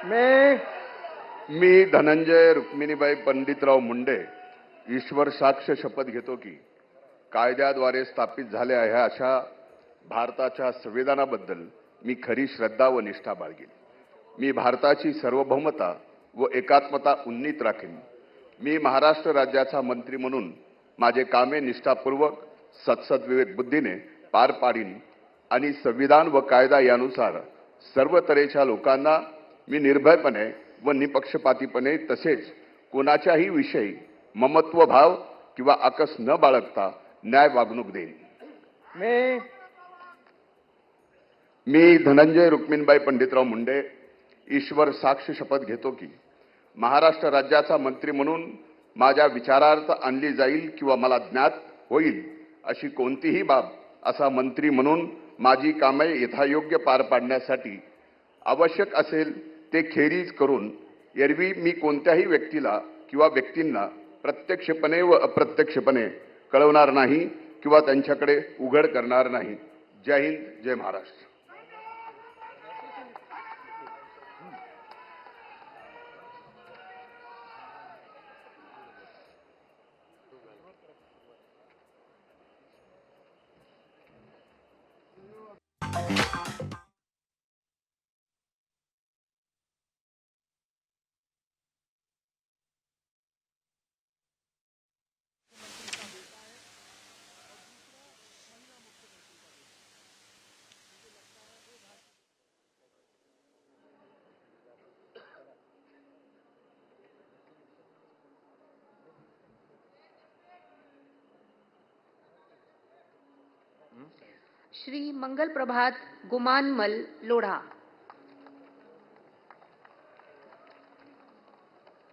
मैं मी धनंजय रुक्मिणीबाई पंडितराव मुंडे ईश्वर साक्ष शपथ घेतो की कायद्याद्वारे स्थापित झाल्या आहे अशा भारताच्या संविधानाबद्दल मी खरी श्रद्धा व निष्ठा बाळगेन. मी भारताची सार्वभौमता व एकात्मता उन्नीत राखेन. मी महाराष्ट्र राज्याचा मंत्री म्हणून माझे कामे निष्ठापूर्वक सत्सद्विवेक बुद्धीने पार पाडीन आणि संविधान व कायदा यानुसार सर्व तऱ्हेच्या लोकांना मी निर्भयपणे व निपक्षपातीपणे तसेच कोणाच्याही विषयी ममत्व भाव किंवा आकस न बाळगता न्याय वागणूक देईन. मी धनंजय रुक्मिणीबाई पंडितराव मुंडे ईश्वर साक्ष शपथ घेतो की महाराष्ट्र राज्याचा मंत्री म्हणून माझ्या विचारार्थ आणली जाईल किंवा मला ज्ञात होईल अशी कोणतीही बाब असा मंत्री म्हणून माझी कामे यथायोग्य पार पाडण्यासाठी आवश्यक असेल ते खेरीज करून एरवी मी कोणत्याही व्यक्तीला किंवा व्यक्तींना प्रत्यक्षपणे व अप्रत्यक्षपणे कळवणार नाही किंवा त्यांच्याकडे उघड करणार नाही. जय हिंद, जय महाराष्ट्र. श्री मंगल प्रभात गुमानमल लोढ़ा.